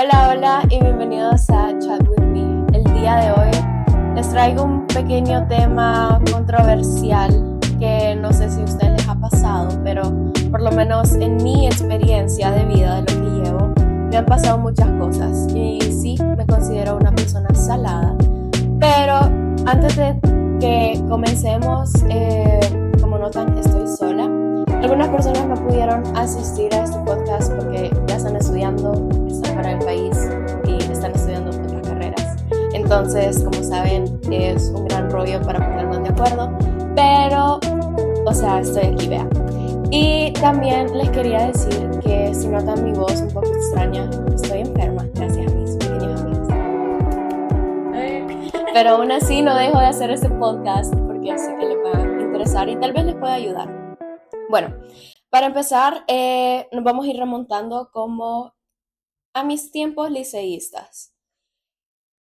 Hola, hola y bienvenidos a Chat with Me. El día de hoy les traigo un pequeño tema controversial que no sé si a ustedes les ha pasado, pero por lo menos en mi experiencia de vida, de lo que llevo, me han pasado muchas cosas y sí, me considero una persona salada. Pero antes de que comencemos, como notan, estoy sola. Algunas personas no pudieron asistir a este podcast porque ya están estudiando, están fuera del país y están estudiando otras carreras. Entonces, como saben, es un gran rollo para ponernos de acuerdo, pero, o sea, estoy aquí, vean. Y también les quería decir que si notan mi voz un poco extraña, estoy enferma, gracias a mis pequeños amigos. Pero aún así no dejo de hacer este podcast porque sé que les va a interesar y tal vez les pueda ayudar. Bueno, para empezar, nos vamos a ir remontando como a mis tiempos liceístas.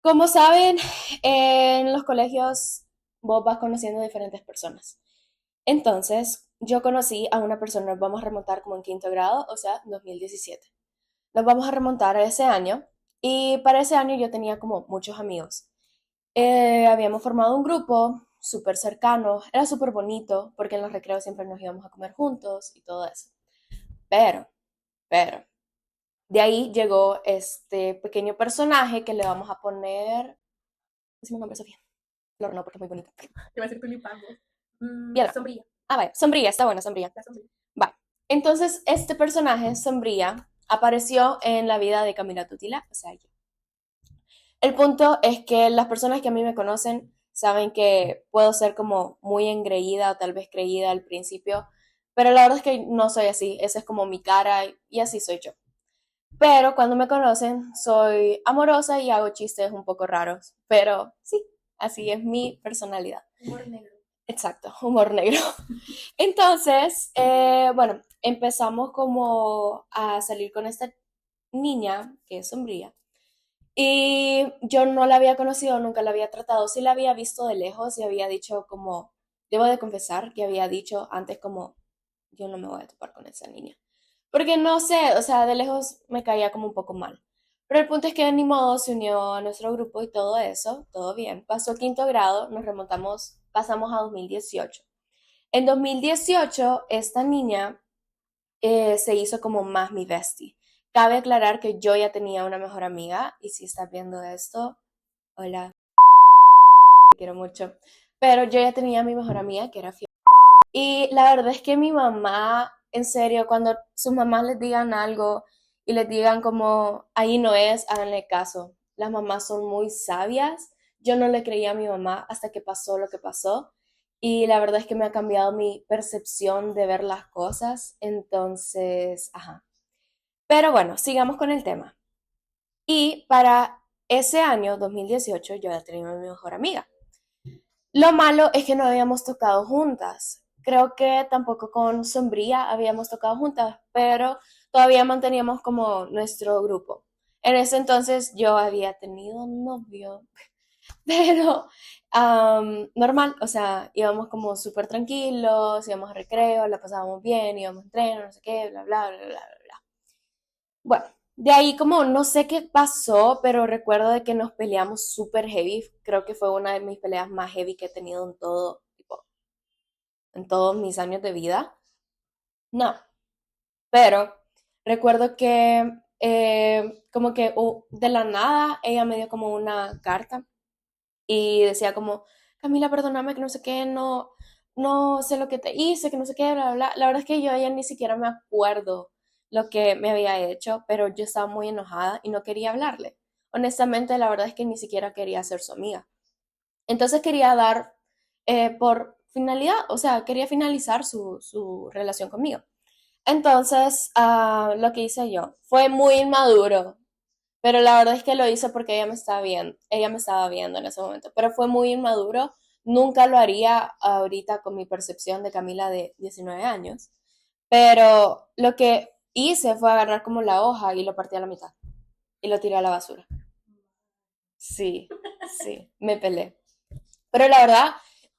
Como saben, en los colegios vos vas conociendo diferentes personas. Entonces, yo conocí a una persona, nos vamos a remontar como en quinto grado, o sea, 2017. Nos vamos a remontar a ese año y para ese año yo tenía como muchos amigos. Habíamos formado un grupo súper cercano, era súper bonito porque en los recreos siempre nos íbamos a comer juntos y todo eso. Pero, pero, de ahí llegó este pequeño personaje que le vamos a poner. Decime un nombre, Sofía. Flor, no, porque es muy bonito. Te va a decir tulipán. Ya no. Sombría. Vaya, Sombría, está buena, Sombría. La sombría. Va. Entonces, este personaje, Sombría, apareció en la vida de Camila Tutila, o sea, yo. El punto es que las personas que a mí me conocen saben que puedo ser como muy engreída o tal vez creída al principio, pero la verdad es que no soy así, esa es como mi cara y así soy yo. Pero cuando me conocen, soy amorosa y hago chistes un poco raros. Pero sí, así es mi personalidad. Humor negro. Exacto, humor negro. Entonces, bueno, empezamos como a salir con esta niña que es Sombría. Y yo no la había conocido, nunca la había tratado. Sí la había visto de lejos y había dicho como, debo de confesar que había dicho antes como, yo no me voy a topar con esa niña. Porque no sé, o sea, de lejos me caía como un poco mal. Pero el punto es que ni modo se unió a nuestro grupo y todo eso, todo bien. Pasó quinto grado, nos remontamos, pasamos a 2018. En 2018, esta niña se hizo como más mi bestie. Cabe aclarar que yo ya tenía una mejor amiga y si estás viendo esto, hola, te quiero mucho. Pero yo ya tenía mi mejor amiga que era Fiona. Y la verdad es que mi mamá, en serio, cuando sus mamás les digan algo y les digan como, ahí no es, háganle caso. Las mamás son muy sabias. Yo no le creía a mi mamá hasta que pasó lo que pasó. Y la verdad es que me ha cambiado mi percepción de ver las cosas. Entonces, ajá. Pero bueno, sigamos con el tema. Y para ese año, 2018, yo ya tenía a mi mejor amiga. Lo malo es que no habíamos tocado juntas. Creo que tampoco con Sombría habíamos tocado juntas, pero todavía manteníamos como nuestro grupo. En ese entonces yo había tenido un novio, pero normal, o sea, íbamos como súper tranquilos, íbamos a recreo, la pasábamos bien, íbamos a entreno, no sé qué, bla, bla, bla, bla, bla. Bueno, de ahí como no sé qué pasó, pero recuerdo de que nos peleamos súper heavy. Creo que fue una de mis peleas más heavy que he tenido en todo, tipo, en todos mis años de vida. No, pero recuerdo que como que de la nada ella me dio como una carta y decía como, Camila, perdóname que no sé qué, no, no sé lo que te hice, que no sé qué, bla, bla, bla. La verdad es que yo ya ni siquiera me acuerdo lo que me había hecho, pero yo estaba muy enojada y no quería hablarle. Honestamente, la verdad es que ni siquiera quería ser su amiga. Entonces quería dar por finalidad, o sea, quería finalizar su relación conmigo. Entonces, lo que hice yo fue muy inmaduro, pero la verdad es que lo hice porque ella me estaba viendo en ese momento, pero fue muy inmaduro. Nunca lo haría ahorita con mi percepción de Camila de 19 años, pero lo que hice fue agarrar como la hoja y lo partí a la mitad y lo tiré a la basura. Sí, sí, me peleé. Pero la verdad,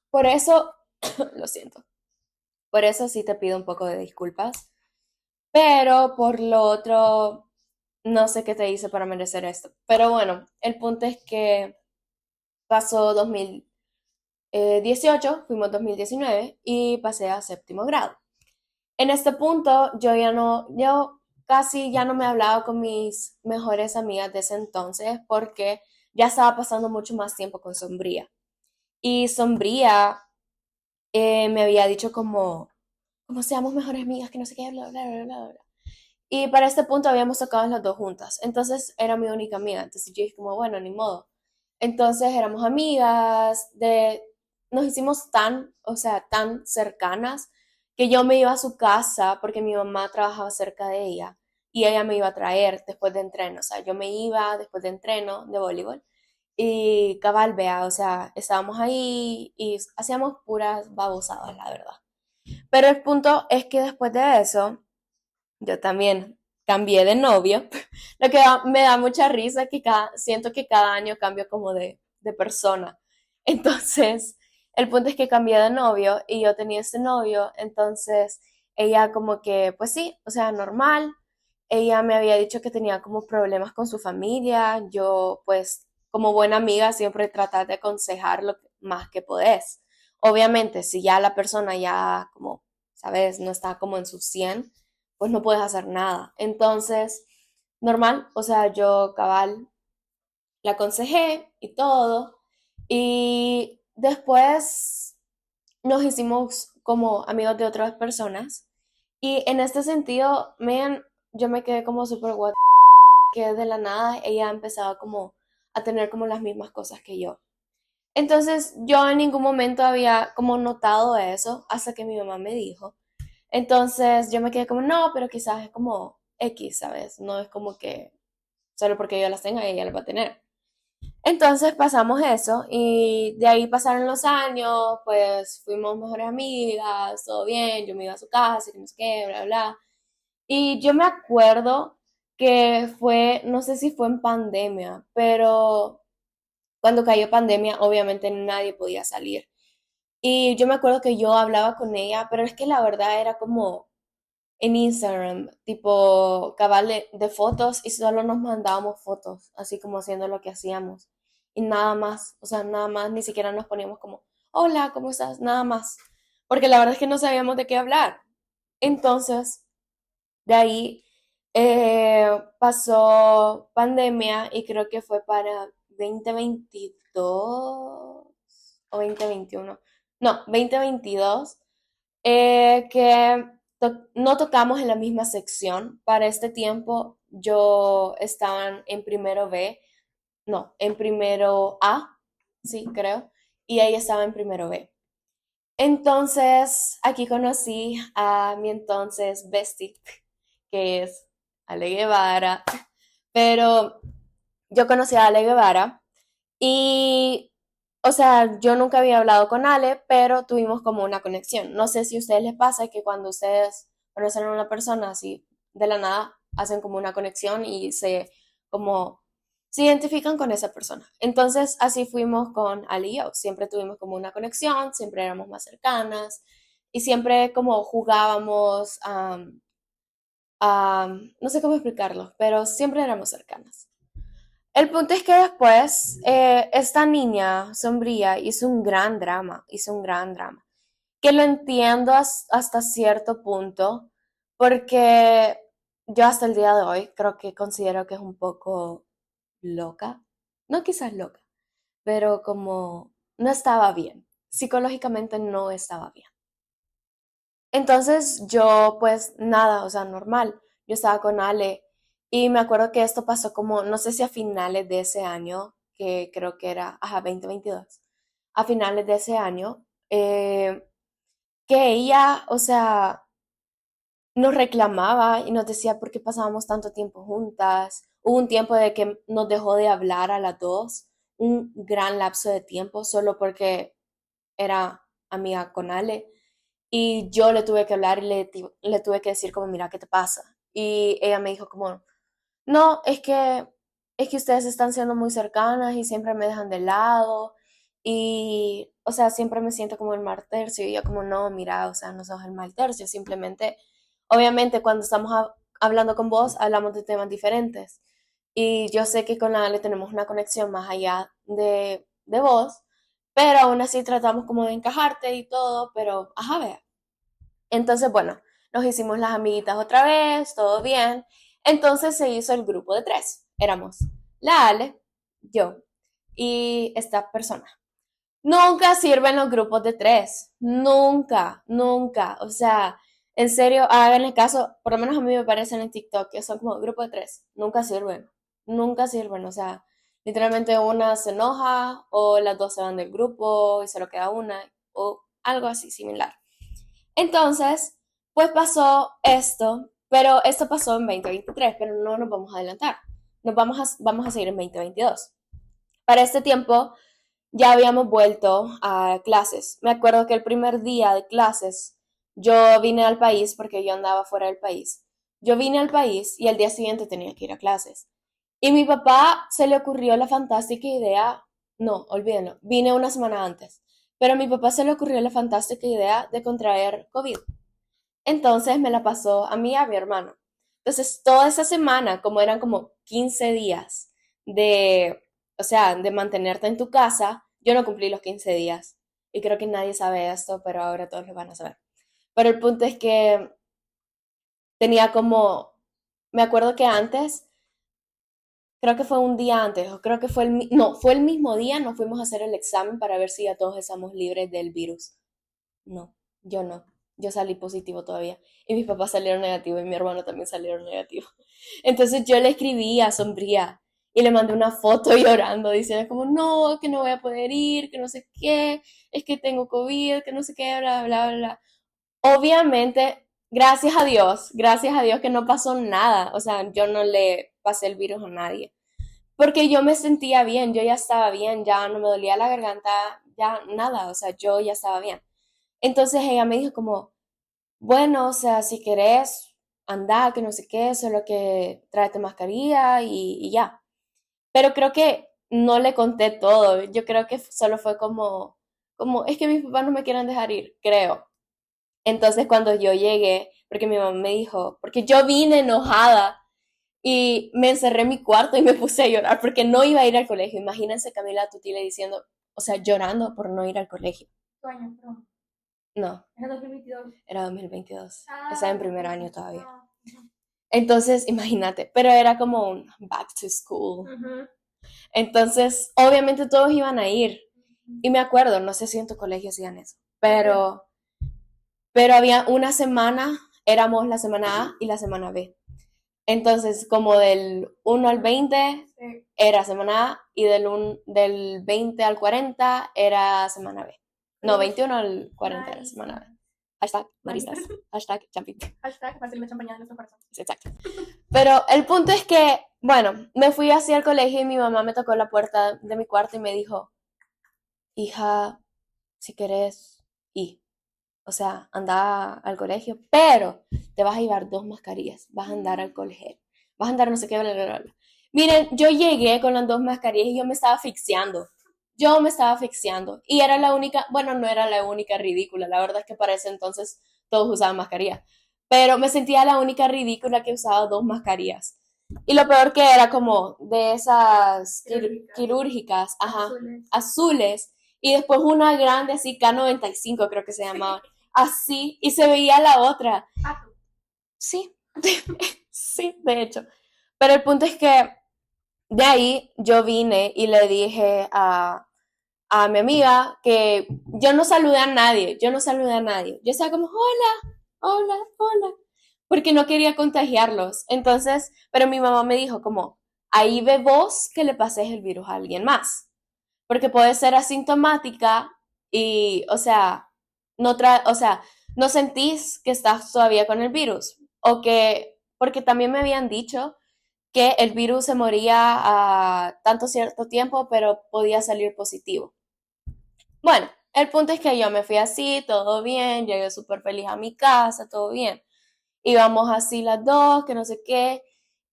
por eso, lo siento, por eso sí te pido un poco de disculpas, pero por lo otro, no sé qué te hice para merecer esto. Pero bueno, el punto es que pasó 2018, fuimos 2019 y pasé a séptimo grado. En este punto yo casi ya no me hablaba con mis mejores amigas de ese entonces porque ya estaba pasando mucho más tiempo con Sombría. Y Sombría me había dicho como seamos mejores amigas, que no sé qué, bla, bla, bla, bla, bla. Y para este punto habíamos tocado las dos juntas. Entonces era mi única amiga. Entonces yo dije como, bueno, ni modo. Entonces éramos amigas, nos hicimos tan, o sea, tan cercanas que yo me iba a su casa porque mi mamá trabajaba cerca de ella y ella me iba a traer después de entreno. O sea, yo me iba después de entreno de voleibol y cabal, vea, o sea, estábamos ahí y hacíamos puras babosadas, la verdad. Pero el punto es que después de eso, yo también cambié de novio, lo que me da mucha risa que siento que cada año cambio como de persona. Entonces, el punto es que cambié de novio y yo tenía ese novio, entonces ella como que, pues sí, o sea, normal. Ella me había dicho que tenía como problemas con su familia. Yo, pues, como buena amiga, siempre tratar de aconsejar lo más que podés. Obviamente, si ya la persona ya como, sabes, no está como en su 100 pues no puedes hacer nada. Entonces, normal, o sea, yo cabal la aconsejé y todo. Y después nos hicimos como amigos de otras personas. Y en este sentido, yo me quedé como súper what que de la nada ella empezaba como a tener como las mismas cosas que yo. Entonces yo en ningún momento había como notado eso hasta que mi mamá me dijo. Entonces yo me quedé como, no, pero quizás es como X, ¿sabes? No es como que solo porque yo las tenga ella las va a tener. Entonces pasamos eso y de ahí pasaron los años, pues fuimos mejores amigas, todo bien, yo me iba a su casa, que no sé qué, bla, bla. Y yo me acuerdo que fue, no sé si fue en pandemia, pero cuando cayó pandemia obviamente nadie podía salir. Y yo me acuerdo que yo hablaba con ella, pero es que la verdad era como en Instagram, tipo cabal de fotos y solo nos mandábamos fotos, así como haciendo lo que hacíamos. Y nada más, o sea, nada más, ni siquiera nos poníamos como, hola, ¿cómo estás? Nada más. Porque la verdad es que no sabíamos de qué hablar. Entonces, de ahí pasó pandemia y creo que fue para 2022 o 2021. No, 2022 que no tocamos en la misma sección. Para este tiempo yo estaba en primero B, no, en primero A, sí, creo, y ella estaba en primero B. Entonces, aquí conocí a mi entonces bestie, que es Ale Guevara, pero yo conocí a Ale Guevara y, o sea, yo nunca había hablado con Ale, pero tuvimos como una conexión. No sé si a ustedes les pasa que cuando ustedes conocen a una persona así de la nada, hacen como una conexión y como, se identifican con esa persona. Entonces, así fuimos con Ale y yo. Siempre tuvimos como una conexión, siempre éramos más cercanas y siempre como jugábamos, no sé cómo explicarlo, pero siempre éramos cercanas. El punto es que después esta niña sombría hizo un gran drama, que lo entiendo hasta cierto punto, porque yo hasta el día de hoy creo que considero que es un poco loca, no quizás loca, pero como no estaba bien, psicológicamente no estaba bien. Entonces yo pues nada, o sea, normal. Yo estaba con Ale y me acuerdo que esto pasó como, no sé si a finales de ese año, que creo que era, 2022, a finales de ese año, que ella, o sea, nos reclamaba y nos decía por qué pasábamos tanto tiempo juntas. Hubo un tiempo de que nos dejó de hablar a las dos, un gran lapso de tiempo, solo porque era amiga con Ale. Y yo le tuve que hablar y le tuve que decir como, mira, ¿qué te pasa? Y ella me dijo como, no, es que ustedes están siendo muy cercanas y siempre me dejan de lado. Y, o sea, siempre me siento como el mal tercio. Y yo como, no, mira, o sea, no sos el mal tercio. Simplemente, obviamente, cuando estamos hablando con vos, hablamos de temas diferentes. Y yo sé que con la Ale tenemos una conexión más allá de vos, pero aún así tratamos como de encajarte y todo, pero ajá, vea. Entonces, bueno, nos hicimos las amiguitas otra vez, todo bien. Entonces se hizo el grupo de tres. Éramos la Ale, yo y esta persona. Nunca sirven los grupos de tres. Nunca, nunca. O sea, en serio, háganle caso. Por lo menos a mí me parecen en TikTok que son como grupos de tres. Nunca sirven. Nunca sirven. O sea, literalmente una se enoja o las dos se van del grupo y solo queda una o algo así similar. Entonces, pues pasó esto, pero esto pasó en 2023, pero no nos vamos a adelantar. Vamos a seguir en 2022. Para este tiempo ya habíamos vuelto a clases. Me acuerdo que el primer día de clases yo vine al país porque yo andaba fuera del país. Yo vine al país y al día siguiente tenía que ir a clases. Y mi papá se le ocurrió la fantástica idea, no, olvídenlo, vine una semana antes, pero a mi papá se le ocurrió la fantástica idea de contraer COVID. Entonces me la pasó a mí y a mi hermano. Entonces toda esa semana, como eran como 15 días de, o sea, de mantenerte en tu casa, yo no cumplí los 15 días. Y creo que nadie sabe esto, pero ahora todos lo van a saber. Pero el punto es que tenía como, me acuerdo que antes, creo que fue un día antes, o creo que fue no, fue el mismo día, nos fuimos a hacer el examen para ver si ya todos estamos libres del virus. No, yo no. Yo salí positivo todavía. Y mis papás salieron negativos y mi hermano también salieron negativos. Entonces yo le escribí a Sombría y le mandé una foto llorando, diciendo como, no, que no voy a poder ir, que no sé qué, es que tengo COVID, que no sé qué, bla, bla, bla. Obviamente, gracias a Dios que no pasó nada. O sea, yo no le pasé el virus a nadie. Porque yo me sentía bien, yo ya estaba bien, ya no me dolía la garganta, ya nada, o sea, yo ya estaba bien. Entonces ella me dijo como, bueno, o sea, si querés, anda, que no sé qué, solo que tráete mascarilla y ya. Pero creo que no le conté todo, yo creo que solo fue como, es que mis papás no me quieren dejar ir, creo. Entonces cuando yo llegué, porque mi mamá me dijo, porque yo vine enojada y me encerré en mi cuarto y me puse a llorar porque no iba a ir al colegio. Imagínense Camila Tutile diciendo, o sea, llorando por no ir al colegio. ¿Tu año, perdón? No. Era 2022. Era 2022. Estaba en primer año todavía. Entonces, imagínate, pero era como un back to school. Entonces, obviamente todos iban a ir. Y me acuerdo, no sé si en tu colegio hacían eso, pero había una semana, éramos la semana A y la semana B. Entonces, como del 1 al 20 era semana A y del 20 al 40 era semana B. No, 21 al 40 era semana B. Hashtag maristas. Hashtag champito. Hashtag pastel la champaña de nuestro corazón. Exacto. Pero el punto es que, bueno, me fui hacia el colegio y mi mamá me tocó la puerta de mi cuarto y me dijo, hija, si querés, y, o sea, anda al colegio, pero te vas a llevar 2 mascarillas, vas a andar al colegio, vas a andar no sé qué, bla, bla, bla. Miren, yo llegué con las 2 mascarillas y yo me estaba asfixiando. Yo me estaba asfixiando. Y era la única, bueno, no era la única ridícula. La verdad es que para ese entonces todos usaban mascarilla. Pero me sentía la única ridícula que usaba 2 mascarillas. Y lo peor que era como de esas quirúrgicas, ajá, azules. Y después una grande así, K95 creo que se llamaba. Así. Y se veía la otra. Sí, sí, de hecho. Pero el punto es que de ahí yo vine y le dije a mi amiga que yo no saludé a nadie, yo no saludé a nadie. Yo estaba como, hola, hola, hola, porque no quería contagiarlos. Entonces, pero mi mamá me dijo como, ahí ve vos que le pases el virus a alguien más, porque puede ser asintomática y, o sea, o sea, no sentís que estás todavía con el virus, o que, porque también me habían dicho que el virus se moría a tanto cierto tiempo, pero podía salir positivo. Bueno, el punto es que yo me fui así, todo bien, llegué súper feliz a mi casa, todo bien. Íbamos así las dos, que no sé qué.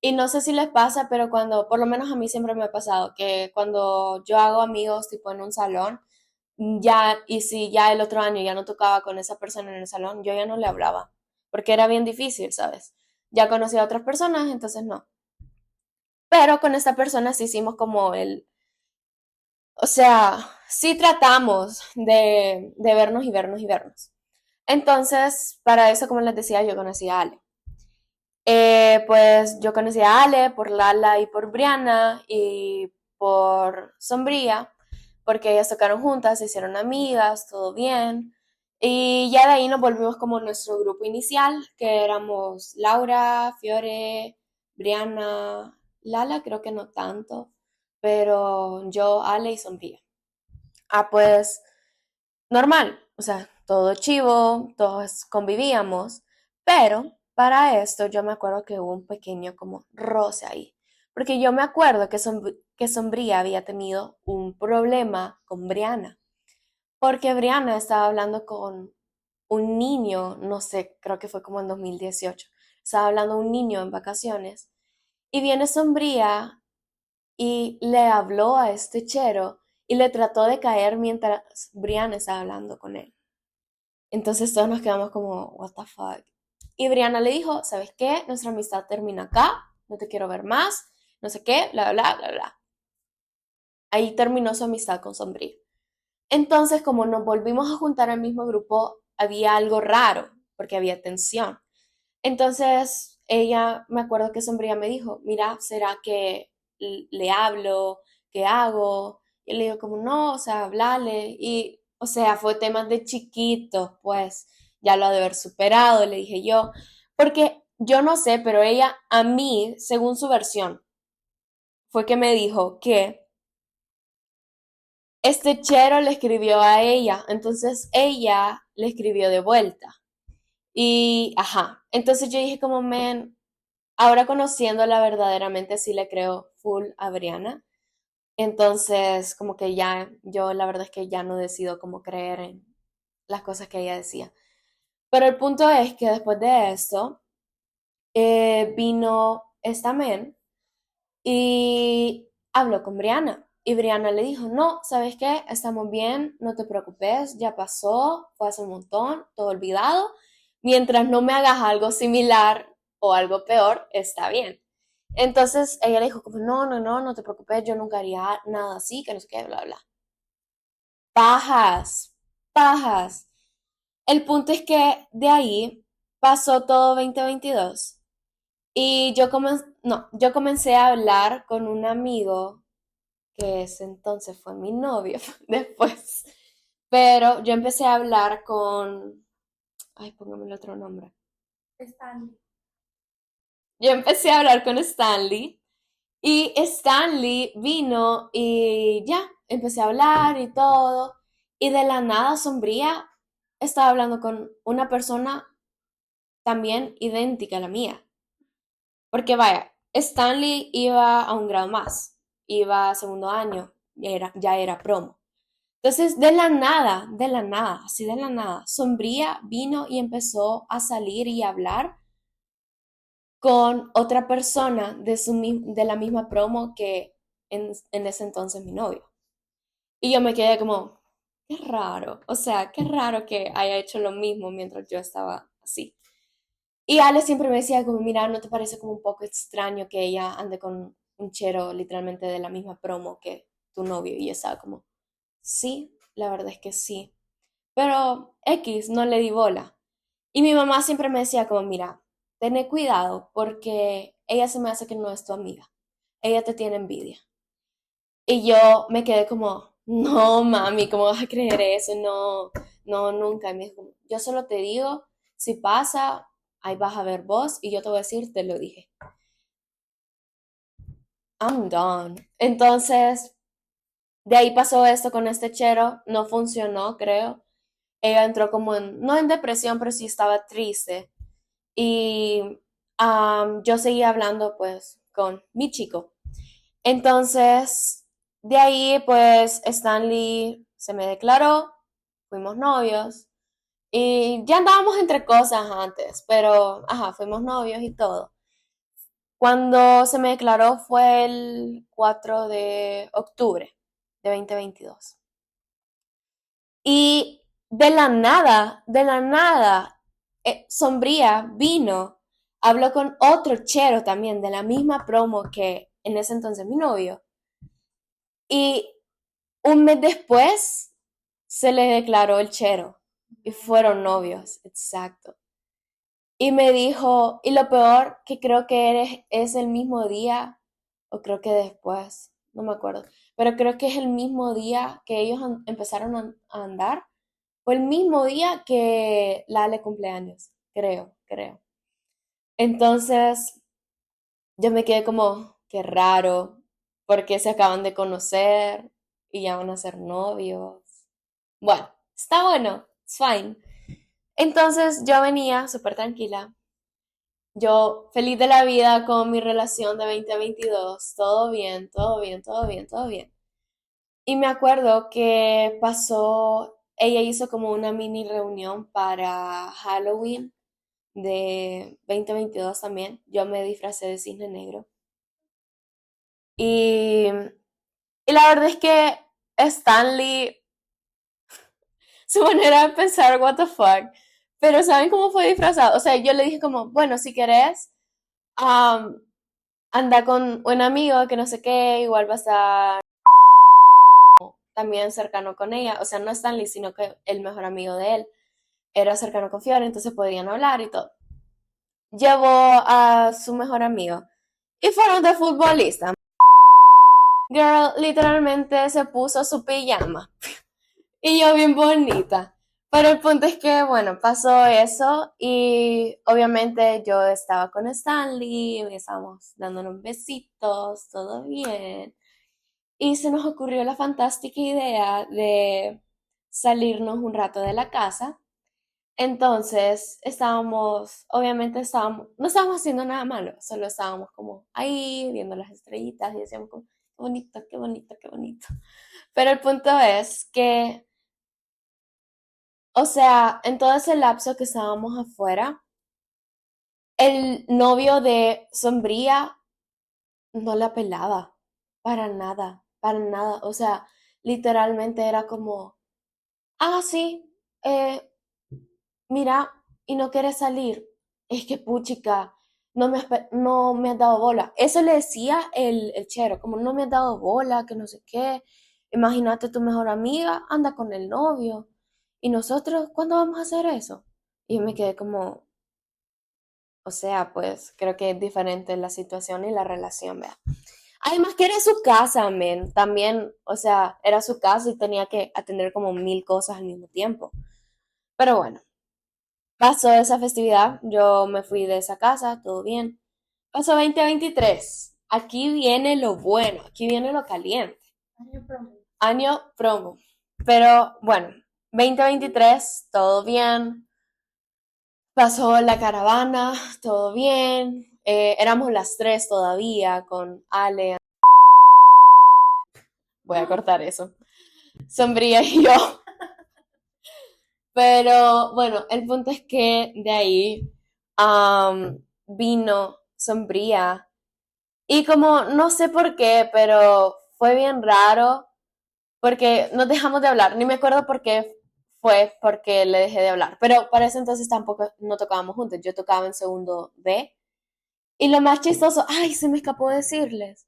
Y no sé si les pasa, pero cuando, por lo menos a mí siempre me ha pasado, que cuando yo hago amigos tipo en un salón, ya, y si ya el otro año ya no tocaba con esa persona en el salón, yo ya no le hablaba, porque era bien difícil, ¿sabes? Ya conocí a otras personas, entonces no. Pero con esta persona sí hicimos como o sea, sí tratamos de vernos y vernos y vernos. Entonces, para eso, como les decía, yo conocí a Ale. Pues yo conocí a Ale por Lala y por Brianna y por Sombría, porque ellas tocaron juntas, se hicieron amigas, todo bien. Y ya de ahí nos volvimos como nuestro grupo inicial, que éramos Laura, Fiore, Brianna, Lala, creo que no tanto, pero yo, Ale y Sombría. Ah, pues normal, o sea, todo chivo, todos convivíamos, pero para esto yo me acuerdo que hubo un pequeño como roce ahí, porque yo me acuerdo que Sombría había tenido un problema con Brianna, porque Brianna estaba hablando con un niño, no sé, creo que fue como en 2018, estaba hablando un niño en vacaciones, y viene Sombría y le habló a este chero y le trató de caer mientras Brianna estaba hablando con él. Entonces todos nos quedamos como, what the fuck. Y Brianna le dijo, ¿sabes qué? Nuestra amistad termina acá, no te quiero ver más, no sé qué, bla, bla, bla, bla. Ahí terminó su amistad con Sombría. Entonces, como nos volvimos a juntar al mismo grupo, había algo raro, porque había tensión. Entonces, ella, me acuerdo que Sombría me dijo, mira, ¿será que le hablo? ¿Qué hago? Y le digo como, no, o sea, hablale. Y, o sea, fue temas de chiquitos, pues, ya lo ha de haber superado, le dije yo. Porque yo no sé, pero ella, a mí, según su versión, fue que me dijo que este chero le escribió a ella, entonces ella le escribió de vuelta. Y, ajá, entonces yo dije como, men, ahora conociéndola verdaderamente sí le creo full a Brianna. Entonces, como que ya, yo la verdad es que ya no decido cómo creer en las cosas que ella decía. Pero el punto es que después de esto, vino esta men y habló con Brianna. Y Brianna le dijo, no, ¿sabes qué? Estamos bien, no te preocupes, ya pasó, fue hace un montón, todo olvidado. Mientras no me hagas algo similar o algo peor, está bien. Entonces ella le dijo como, no, no, no, no te preocupes, yo nunca haría nada así, que no sé qué, bla, bla. Pajas, pajas. El punto es que de ahí pasó todo 2022 y yo comencé a hablar con un amigo que ese entonces fue mi novio después, pero yo empecé a hablar con, ay, póngame el otro nombre. Stanley. Yo empecé a hablar con Stanley. Y Stanley vino y ya, empecé a hablar y todo. Y de la nada sombría, estaba hablando con una persona también idéntica a la mía. Porque vaya, Stanley iba a un grado más, iba a segundo año, ya era promo. Entonces, de la nada, así de la nada, Sombría vino y empezó a salir y a hablar con otra persona de la misma promo que en ese entonces mi novio. Y yo me quedé como, qué raro, o sea, qué raro que haya hecho lo mismo mientras yo estaba así. Y Ale siempre me decía como, mira, ¿no te parece como un poco extraño que ella ande con un chero literalmente de la misma promo que tu novio? Y yo estaba como, sí, la verdad es que sí. Pero X, no le di bola. Y mi mamá siempre me decía como, mira, ten cuidado porque ella se me hace que no es tu amiga. Ella te tiene envidia. Y yo me quedé como, no, mami, ¿cómo vas a creer eso? No, no, nunca. Y me dijo, yo solo te digo, si pasa, ahí vas a ver vos y yo te voy a decir, te lo dije. I'm done. Entonces, de ahí pasó esto con este chero, no funcionó, creo. Ella entró como en, no en depresión, pero sí estaba triste. Y yo seguía hablando pues con mi chico. Entonces, de ahí pues Stanley se me declaró, fuimos novios y ya andábamos entre cosas antes, pero ajá, fuimos novios y todo. Cuando se me declaró fue el 4 de octubre de 2022. Y de la nada, Sombría vino habló con otro chero también de la misma promo que en ese entonces mi novio. Y un mes después se le declaró el chero y fueron novios, exacto. Y me dijo, y lo peor, que creo que es el mismo día, o creo que después, no me acuerdo, pero creo que es el mismo día que ellos empezaron a andar, o el mismo día que Lale cumpleaños, creo. Entonces, yo me quedé como, qué raro, porque se acaban de conocer y ya van a ser novios. Bueno, está bueno, it's fine. Entonces yo venía súper tranquila, yo feliz de la vida con mi relación de 2022, todo bien, todo bien, todo bien, todo bien. Y me acuerdo que pasó, ella hizo como una mini reunión para Halloween de 2022 también. Yo me disfracé de cisne negro. Y, y la verdad es que Stanley, su manera de pensar, what the fuck. Pero ¿saben cómo fue disfrazado? O sea, yo le dije como, bueno, si querés, um, anda con un amigo que no sé qué, igual va a estar también cercano con ella. O sea, no Stanley, sino que el mejor amigo de él era cercano con Fiora, entonces podían hablar y todo. Llevó a su mejor amigo y fueron de futbolista. Girl literalmente se puso su pijama y yo bien bonita. Pero el punto es que, bueno, pasó eso y obviamente yo estaba con Stanley, estábamos dándonos besitos, todo bien. Y se nos ocurrió la fantástica idea de salirnos un rato de la casa. Entonces obviamente no estábamos haciendo nada malo, solo estábamos como ahí viendo las estrellitas y decíamos como, qué bonito, qué bonito, qué bonito. Pero el punto es que, o sea, en todo ese lapso que estábamos afuera, el novio de Sombría no la pelaba, para nada. O sea, literalmente era como, ah, sí, eh, mira, y no quieres salir. Es que puchica, no me has dado bola. Eso le decía el chero, como no me has dado bola, que no sé qué. Imagínate tu mejor amiga, anda con el novio. ¿Y nosotros cuándo vamos a hacer eso? Y yo me quedé como, o sea, pues creo que es diferente la situación y la relación, vea. Además que era su casa, men. También, o sea, era su casa y tenía que atender como mil cosas al mismo tiempo. Pero bueno, pasó esa festividad, yo me fui de esa casa, todo bien. Pasó 2023. Aquí viene lo bueno, aquí viene lo caliente. Año promo. Pero bueno, 2023, todo bien. Pasó la caravana, todo bien. Éramos las tres todavía con Ale. Voy a cortar eso. Sombría y yo. Pero bueno, el punto es que de ahí vino Sombría. Y como no sé por qué, pero fue bien raro porque nos dejamos de hablar. Ni me acuerdo por qué fue porque le dejé de hablar. Pero para ese entonces tampoco no tocábamos juntos. Yo tocaba en segundo B. Y lo más chistoso, ay, se me escapó decirles.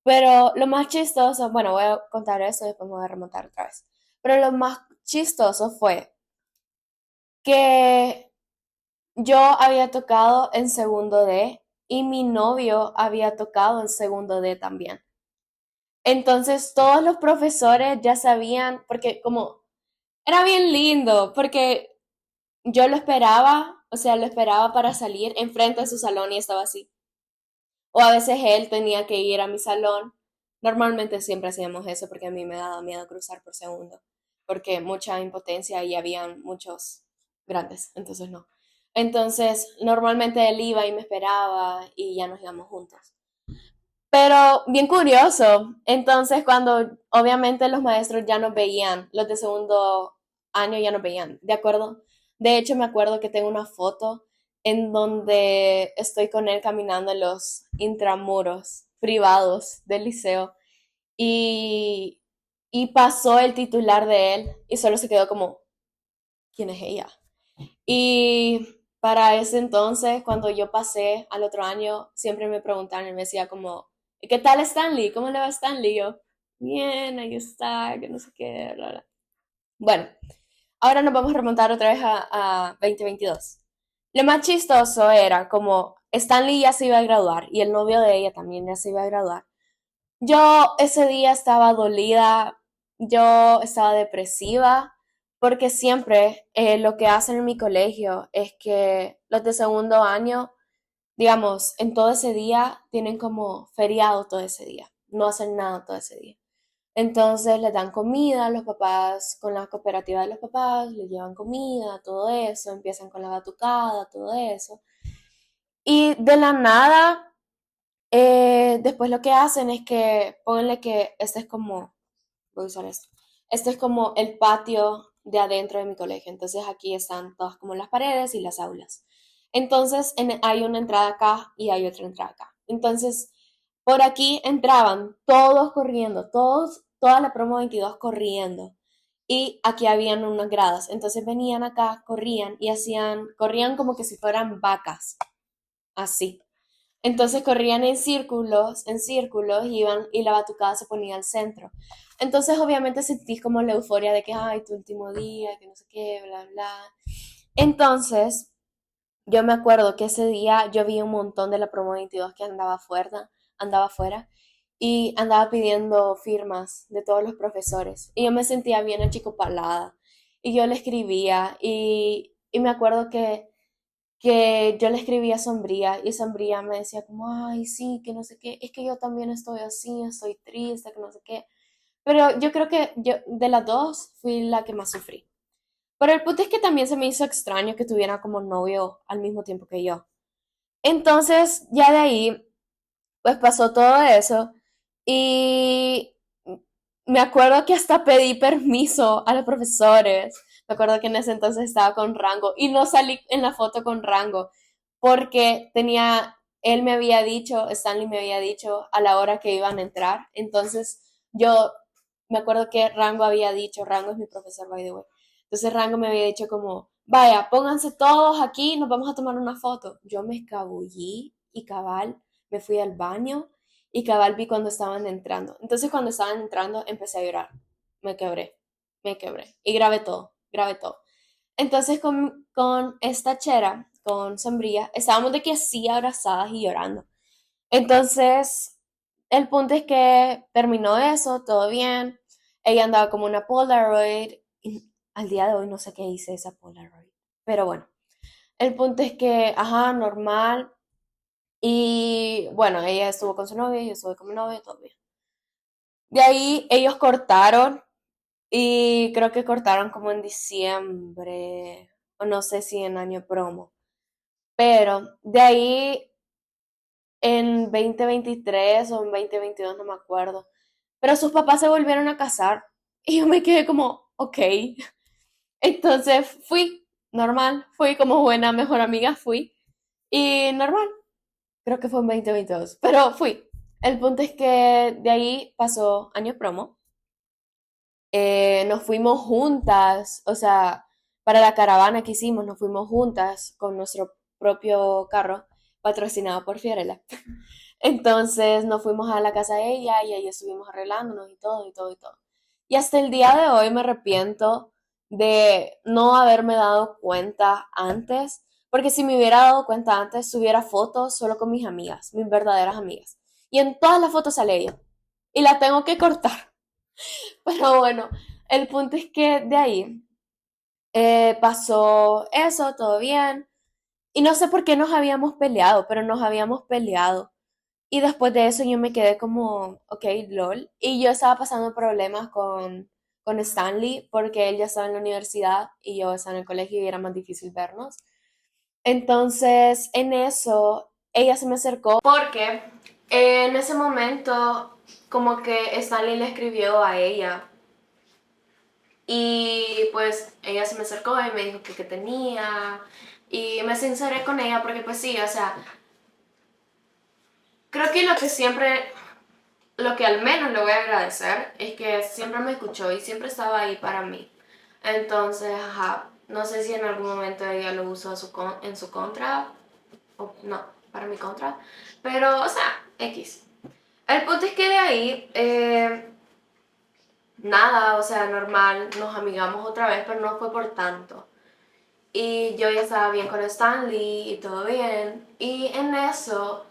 Pero lo más chistoso, bueno, voy a contar eso y después me voy a remontar otra vez. Pero lo más chistoso fue que yo había tocado en segundo D y mi novio había tocado en segundo D también. Entonces todos los profesores ya sabían, porque como era bien lindo, porque yo lo esperaba, o sea, lo esperaba para salir enfrente de su salón y estaba así. O a veces él tenía que ir a mi salón. Normalmente siempre hacíamos eso porque a mí me daba miedo cruzar por segundo, porque mucha impotencia y habían muchos grandes, entonces no. Entonces, normalmente él iba y me esperaba y ya nos íbamos juntos. Pero bien curioso, entonces cuando obviamente los maestros ya nos veían, los de segundo año ya nos veían, ¿de acuerdo? De hecho, me acuerdo que tengo una foto en donde estoy con él caminando en los intramuros privados del liceo y, y pasó el titular de él y solo se quedó como, ¿quién es ella? Y para ese entonces, cuando yo pasé al otro año, siempre me preguntaban y me decía como, ¿qué tal Stanley? ¿Cómo le va a Stanley? Y yo, bien, ahí está, que no sé qué, bla, bla. Bueno, ahora nos vamos a remontar otra vez a 2022. Lo más chistoso era como Stanley ya se iba a graduar y el novio de ella también ya se iba a graduar. Yo ese día estaba dolida, yo estaba depresiva, porque siempre lo que hacen en mi colegio es que los de segundo año, digamos, en todo ese día tienen como feriado todo ese día, no hacen nada todo ese día. Entonces les dan comida, los papás, con la cooperativa de los papás, les llevan comida, todo eso, empiezan con la batucada, todo eso. Y de la nada, después lo que hacen es que, pónganle que este es como, voy a usar esto, este es como el patio de adentro de mi colegio, entonces aquí están todas como las paredes y las aulas. Entonces hay una entrada acá y hay otra entrada acá. Entonces, por aquí entraban todos corriendo, todos, toda la promo 22 corriendo. Y aquí habían unas gradas. Entonces venían acá, corrían y corrían como que si fueran vacas, así. Entonces corrían en círculos, iban y la batucada se ponía al centro. Entonces obviamente sentís como la euforia de que, ay, tu último día, que no sé qué, bla, bla. Entonces, yo me acuerdo que ese día yo vi un montón de la promo 22 que andaba afuera y andaba pidiendo firmas de todos los profesores. Y yo me sentía bien achicopalada. Y yo le escribía y me acuerdo que yo le escribía a Sombría y Sombría me decía como, ay, sí, que no sé qué, es que yo también estoy así, estoy triste, que no sé qué. Pero yo creo que yo de las dos fui la que más sufrí. Pero el punto es que también se me hizo extraño que tuviera como novio al mismo tiempo que yo. Entonces, ya de ahí, pues pasó todo eso y me acuerdo que hasta pedí permiso a los profesores. Me acuerdo que en ese entonces estaba con Rango y no salí en la foto con Rango porque él me había dicho, Stanley me había dicho a la hora que iban a entrar. Entonces yo me acuerdo que Rango había dicho, Rango es mi profesor, by the way. Entonces Rango me había dicho como, vaya, pónganse todos aquí, nos vamos a tomar una foto. Yo me escabullí y cabal, me fui al baño y cabal vi cuando estaban entrando. Entonces cuando estaban entrando empecé a llorar. Me quebré, me quebré. Y grabé todo, grabé todo. Entonces con esta chera, con Sombría, estábamos de que así abrazadas y llorando. Entonces, el punto es que terminó eso, todo bien. Ella andaba como una Polaroid. Y al día de hoy no sé qué hice esa Polaroid. Pero bueno, el punto es que, ajá, normal. Y bueno, ella estuvo con su novio, yo estuve con mi novio, todo bien. De ahí ellos cortaron y creo que cortaron como en diciembre, o no sé si en año promo. Pero de ahí en 2023 o en 2022 no me acuerdo. Pero sus papás se volvieron a casar y yo me quedé como, ok. Entonces normal, fui como buena mejor amiga, fui. Y normal, creo que fue en 2022, pero fui. El punto es que de ahí pasó año promo. Nos fuimos juntas, o sea, para la caravana que hicimos, nos fuimos juntas con nuestro propio carro patrocinado por Fiorella. Entonces nos fuimos a la casa de ella y ahí estuvimos arreglándonos y todo, y todo, y todo. Y hasta el día de hoy me arrepiento de no haberme dado cuenta antes, porque si me hubiera dado cuenta antes, subiera fotos solo con mis amigas, mis verdaderas amigas. Y en todas las fotos sale ella. Y la tengo que cortar. Pero bueno, el punto es que de ahí pasó eso, todo bien. Y no sé por qué nos habíamos peleado, pero nos habíamos peleado. Y después de eso yo me quedé como, ok, lol. Y yo estaba pasando problemas con Stanley porque él ya estaba en la universidad y yo estaba en el colegio y era más difícil vernos. Entonces, en eso, ella se me acercó porque en ese momento como que Stanley le escribió a ella y pues ella se me acercó y me dijo que qué tenía y me sinceré con ella porque pues sí, o sea, creo que lo que al menos le voy a agradecer es que siempre me escuchó y siempre estaba ahí para mí. Entonces, ajá. No sé si en algún momento ella lo usó en su contra, o no, para mi contra. Pero, o sea, X. El punto es que de ahí, nada, o sea, normal, nos amigamos otra vez, pero no fue por tanto. Y yo ya estaba bien con Stanley y todo bien. Y en eso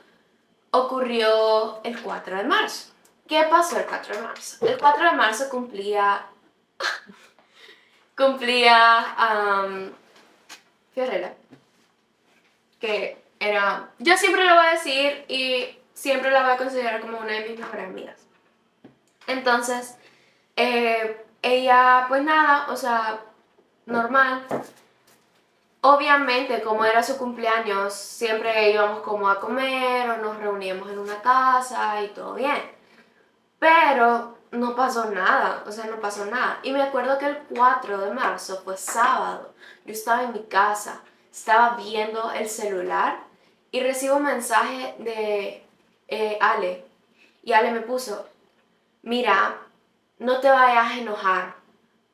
ocurrió el 4 de marzo. ¿Qué pasó el 4 de marzo? El 4 de marzo cumplía Fiorella, que era, yo siempre lo voy a decir y siempre la voy a considerar como una de mis mejores amigas. Entonces, ella, pues nada, o sea, normal. Obviamente, como era su cumpleaños, siempre íbamos como a comer o nos reuníamos en una casa y todo bien. Pero no pasó nada, o sea, no pasó nada. Y me acuerdo que el 4 de marzo fue sábado. Yo estaba en mi casa, estaba viendo el celular y recibo un mensaje de Ale. Y Ale me puso, mira, no te vayas a enojar,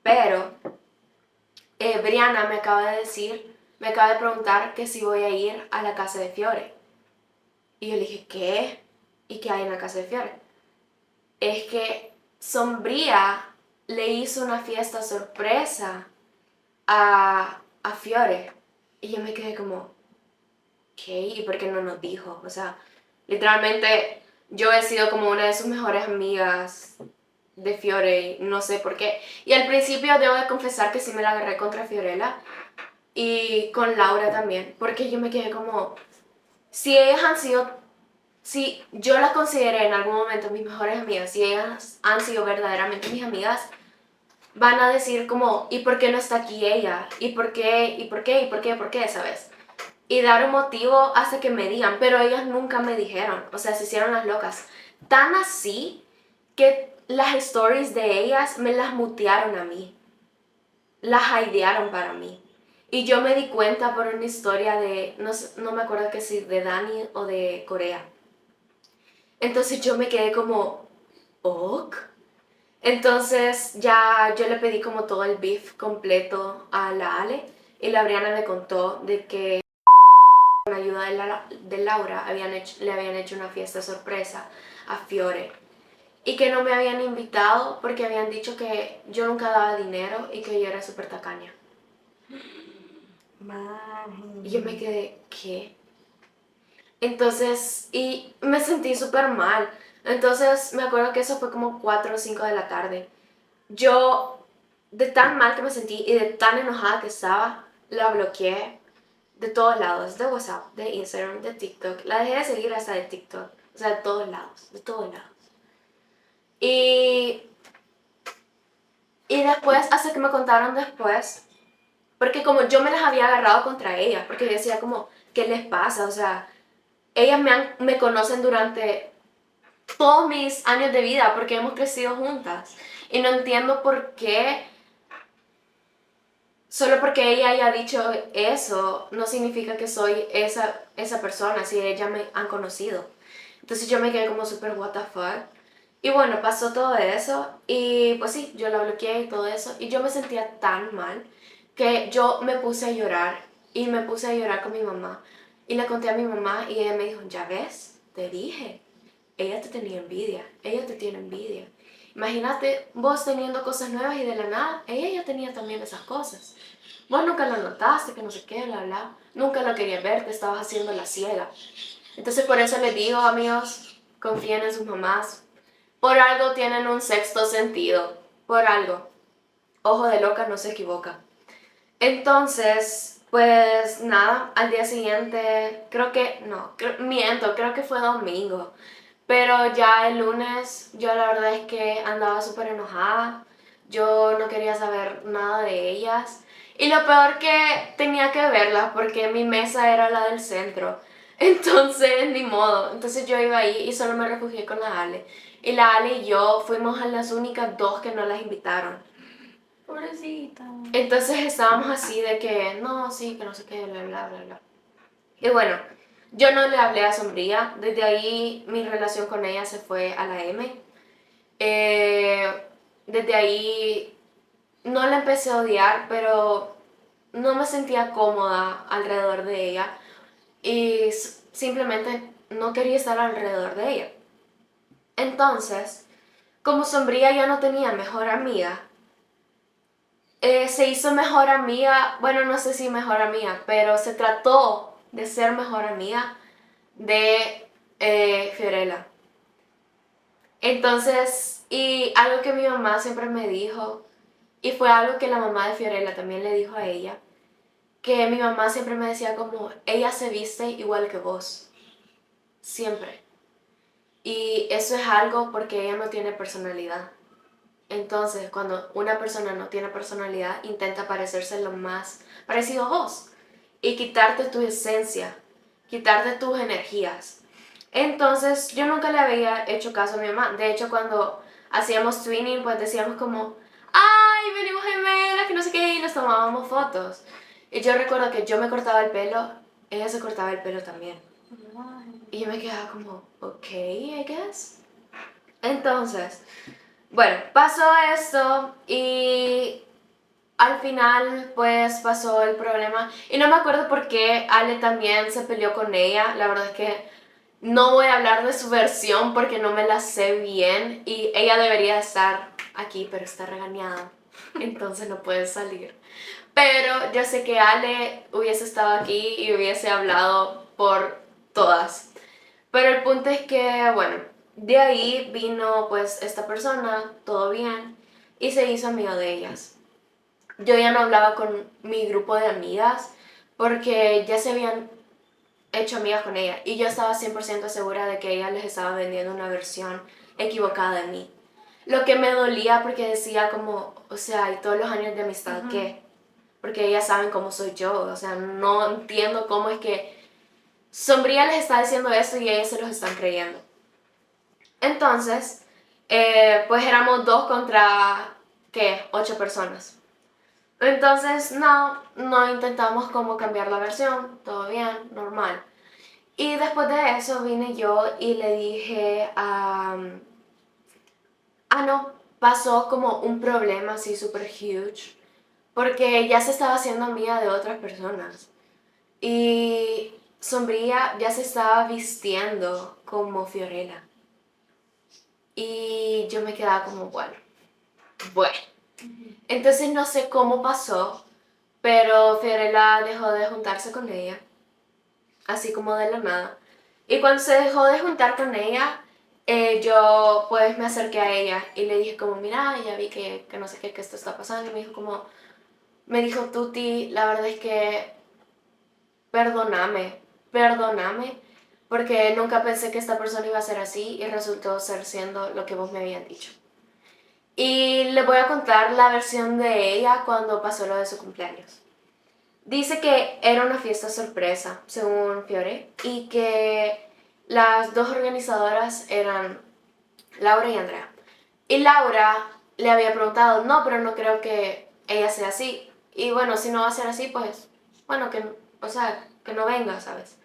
pero Brianna me acaba de preguntar que si voy a ir a la casa de Fiore. Y yo le dije, ¿qué? ¿Y qué hay en la casa de Fiore? Es que Sombría le hizo una fiesta sorpresa a Fiore. Y yo me quedé como, ¿qué? ¿Y por qué no nos dijo? O sea, literalmente yo he sido como una de sus mejores amigas de Fiore y no sé por qué. Y al principio debo de confesar que sí me la agarré contra Fiorella y con Laura también, porque yo me quedé como, si ellas han sido, si yo las consideré en algún momento mis mejores amigas, si ellas han sido verdaderamente mis amigas, van a decir como, ¿y por qué no está aquí ella? ¿Y por qué? ¿Y por qué? ¿Y por qué? ¿Por qué? ¿Sabes? Y dar un motivo hasta que me digan, pero ellas nunca me dijeron, o sea, se hicieron las locas. Tan así que las stories de ellas me las mutearon a mí, las hidearon para mí. Y yo me di cuenta por una historia de, no me acuerdo que si de Dani o de Corea. Entonces yo me quedé como, ok. Entonces ya yo le pedí como todo el beef completo a la Ale y la Briana me contó de que con ayuda de Laura le habían hecho una fiesta sorpresa a Fiore y que no me habían invitado porque habían dicho que yo nunca daba dinero y que yo era súper tacaña. Y yo me quedé, ¿qué? Entonces, y me sentí súper mal. Entonces me acuerdo que eso fue como 4 o 5 de la tarde. Yo, de tan mal que me sentí y de tan enojada que estaba, la bloqueé de todos lados, de WhatsApp, de Instagram, de TikTok. La dejé de seguir hasta de TikTok. O sea, de todos lados, de todos lados. Y, y después, hasta que me contaron después, porque como yo me las había agarrado contra ellas, porque yo decía como, ¿qué les pasa? O sea, ellas me conocen durante todos mis años de vida porque hemos crecido juntas. Y no entiendo por qué, solo porque ella haya dicho eso, no significa que soy esa persona, si ellas me han conocido. Entonces yo me quedé como súper what the fuck. Y bueno, pasó todo eso y pues sí, yo la bloqueé y todo eso. Y yo me sentía tan mal que yo me puse a llorar y me puse a llorar con mi mamá. Y le conté a mi mamá y ella me dijo, ya ves, te dije, ella te tenía envidia, ella te tiene envidia. Imagínate vos teniendo cosas nuevas y de la nada, ella ya tenía también esas cosas. Vos nunca lo notaste, que no sé qué, bla, bla. Nunca lo querías ver, te estabas haciendo la ciega. Entonces por eso les digo, amigos, confíen en sus mamás. Por algo tienen un sexto sentido. Por algo. Ojo de loca no se equivoca. Entonces, pues nada, al día siguiente, miento, creo que fue domingo. Pero ya el lunes, yo la verdad es que andaba súper enojada. Yo no quería saber nada de ellas. Y lo peor que tenía que verlas porque mi mesa era la del centro. Entonces, ni modo. Entonces yo iba ahí y solo me refugié con la Ale. Y la Ale y yo fuimos a las únicas dos que no las invitaron. Pobrecita. Entonces estábamos así de que, no, sí, que no sé qué, bla, bla, bla, bla. Y bueno, yo no le hablé a Sombría. Desde ahí mi relación con ella se fue a la M. Desde ahí no la empecé a odiar, pero no me sentía cómoda alrededor de ella y simplemente no quería estar alrededor de ella. Entonces, como Sombría ya no tenía mejor amiga, se hizo mejor amiga, bueno, no sé si mejor amiga, pero se trató de ser mejor amiga de Fiorella. Entonces, y algo que mi mamá siempre me dijo, y fue algo que la mamá de Fiorella también le dijo a ella, que mi mamá siempre me decía como, ella se viste igual que vos, siempre. Y eso es algo porque ella no tiene personalidad. Entonces, cuando una persona no tiene personalidad, intenta parecerse lo más parecido a vos y quitarte tu esencia, quitarte tus energías. Entonces, yo nunca le había hecho caso a mi mamá. De hecho, cuando hacíamos twinning, pues decíamos como, ay, venimos gemelas, que no sé qué, y nos tomábamos fotos. Y yo recuerdo que yo me cortaba el pelo, ella se cortaba el pelo también. Y yo me quedaba como, ok, I guess. Entonces, bueno, pasó esto y al final pues pasó el problema. Y no me acuerdo por qué Ale también se peleó con ella. La verdad es que no voy a hablar de su versión porque no me la sé bien. Y ella debería estar aquí, pero está regañada. Entonces no puede salir. Pero yo sé que Ale hubiese estado aquí y hubiese hablado por todas. Pero el punto es que, bueno, de ahí vino pues esta persona, todo bien, y se hizo amigo de ellas. Yo ya no hablaba con mi grupo de amigas porque ya se habían hecho amigas con ella y yo estaba 100% segura de que ella les estaba vendiendo una versión equivocada de mí. Lo que me dolía porque decía como, o sea, y todos los años de amistad, ¿qué? Porque ellas saben cómo soy yo, o sea, no entiendo cómo es que Sombría les está diciendo esto y ellas se los están creyendo. Entonces, pues éramos 2 contra, ¿qué? 8 personas. Entonces, no intentamos como cambiar la versión, todo bien, normal. Y después de eso vine yo y le dije a... no, pasó como un problema así super huge, porque ya se estaba haciendo amiga de otras personas. Y Sombría ya se estaba vistiendo como Fiorella. Y yo me quedaba como, bueno. Entonces no sé cómo pasó, pero Fiorella dejó de juntarse con ella, así como de la nada. Y cuando se dejó de juntar con ella, yo pues me acerqué a ella y le dije como, mira, ya vi que no sé qué, que esto está pasando. Y me dijo como, me dijo Tuti, la verdad es que perdóname, porque nunca pensé que esta persona iba a ser así y resultó ser siendo lo que vos me habían dicho. Y le voy a contar la versión de ella cuando pasó lo de su cumpleaños. Dice que era una fiesta sorpresa, según Fiore, y que las dos organizadoras eran Laura y Andrea. Y Laura le había preguntado, no, pero no creo que ella sea así. Y bueno, si no va a ser así, pues, bueno, o sea, que no venga, ¿sabes?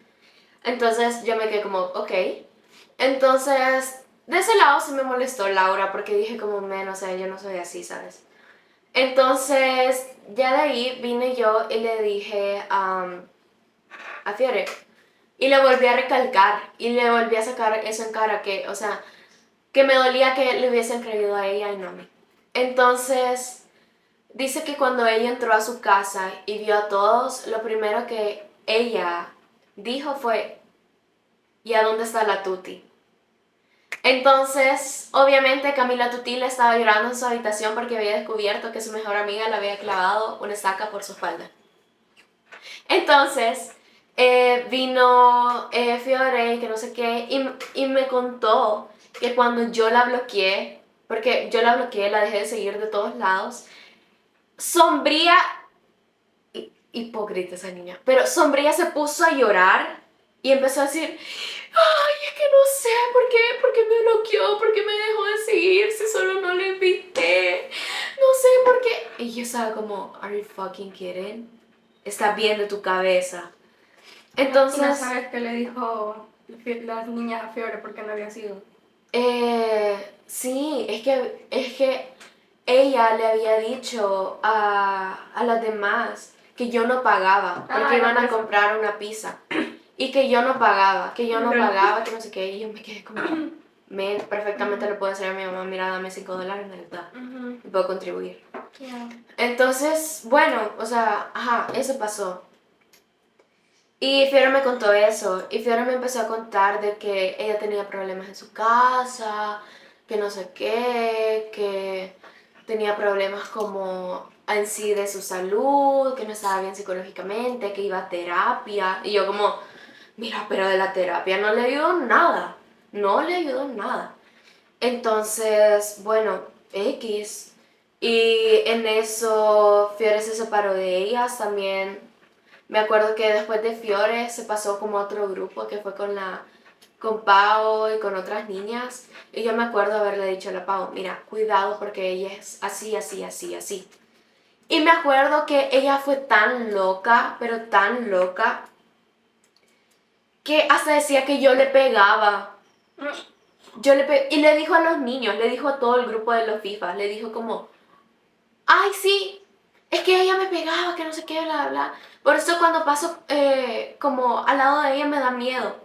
Entonces yo me quedé como, ok. Entonces, de ese lado sí me molestó Laura, porque dije como, o sea, yo no soy así, ¿sabes? Entonces, ya de ahí vine yo y le dije a Fiore. Y le volví a recalcar y le volví a sacar eso en cara, que, o sea, que me dolía que le hubiesen creído a ella y no a mí. Entonces, dice que cuando ella entró a su casa y vio a todos, lo primero que ella dijo fue, ¿y a dónde está la Tuti? Entonces, obviamente Camila Tutila estaba llorando en su habitación porque había descubierto que su mejor amiga le había clavado una estaca por su espalda. Entonces, vino Fiore, que no sé qué, y me contó que cuando yo la bloqueé, porque yo la bloqueé, la dejé de seguir de todos lados, Sombría, hipócrita esa niña, pero Sombría se puso a llorar y empezó a decir, ay, es que no sé por qué me bloqueó, por qué me dejó de seguir si solo no le invité, no sé por qué. Y yo estaba como, are you fucking kidding? Está bien de tu cabeza. Entonces, ¿No sabes qué le dijo las niñas a Fiore porque no había sido? Sí, es que ella le había dicho a las demás que yo no pagaba, porque iban a comprar una pizza. Y que yo no pagaba, que no sé qué. Y yo me quedé como, perfectamente le puedo decir a mi mamá, mira, dame $5, me lo da. Y puedo contribuir. Yeah. Entonces, bueno, o sea, eso pasó. Y Fiora me contó eso, y Fiora me empezó a contar de que ella tenía problemas en su casa, que no sé qué, que tenía problemas como en sí de su salud, que no estaba bien psicológicamente, que iba a terapia. Y yo como, mira, pero de la terapia no le ayudó nada, no le ayudó nada. Entonces, bueno, X. Y en eso Fiore se separó de ellas también. Me acuerdo que después de Fiore se pasó como a otro grupo que fue con Pau y con otras niñas. Y yo me acuerdo haberle dicho a la Pau, mira, cuidado porque ella es así, así, así, así. Y me acuerdo que ella fue tan loca, pero tan loca, que hasta decía que yo le pegaba. Y le dijo a los niños, le dijo a todo el grupo de los FIFAs, le dijo como, ay, sí, es que ella me pegaba, que no sé qué, bla, bla. Por eso cuando paso como al lado de ella me da miedo.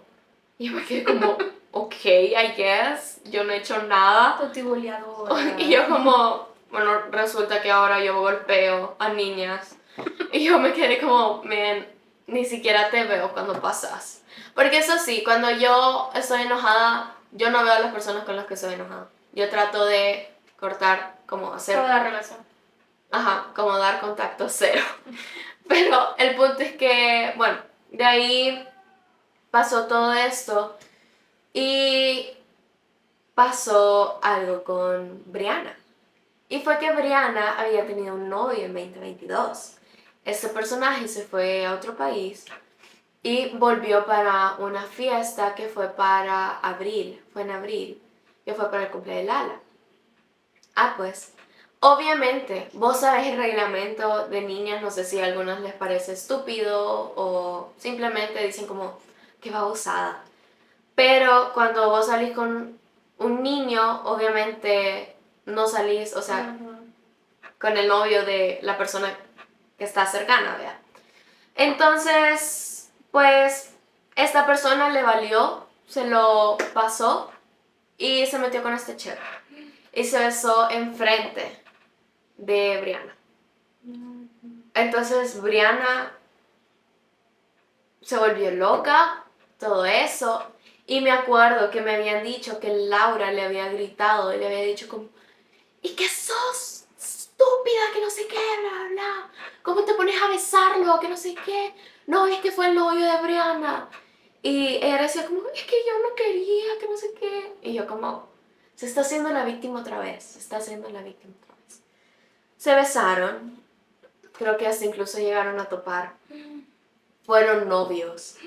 Y yo me quedé como, ok, I guess, yo no he hecho nada. Toti boleadora. Y yo como, bueno, resulta que ahora yo golpeo a niñas. Y yo me quedé como, man, ni siquiera te veo cuando pasas. Porque eso sí, cuando yo estoy enojada, yo no veo a las personas con las que estoy enojada. Yo trato de cortar, como hacer... Toda la relación. como dar contacto cero. Pero el punto es que, bueno, de ahí pasó todo esto y pasó algo con Brianna. Y fue que Brianna había tenido un novio en 2022. Este personaje se fue a otro país y volvió para una fiesta que fue para abril, fue en abril, que fue para el cumpleaños de Lala. Pues, obviamente, vos sabés el reglamento de niñas, no sé si a algunos les parece estúpido o simplemente dicen como que babosada. Pero cuando vos salís con un niño, obviamente no salís, o sea, con el novio de la persona que está cercana, ¿verdad? Entonces, pues, esta persona le valió, se lo pasó y se metió con este chef. Y se besó enfrente de Brianna. Entonces Brianna se volvió loca, todo eso. Y me acuerdo que me habían dicho que Laura le había gritado y le había dicho como, ¿y qué sos? Estúpida, que no sé qué, bla, bla. ¿Cómo te pones a besarlo? Que no sé qué. No, es que fue el novio de Brianna. Y ella decía como, es que yo no quería, que no sé qué. Y yo como, se está haciendo la víctima otra vez, se está haciendo la víctima otra vez. Se besaron, creo que hasta incluso llegaron a topar. Fueron novios.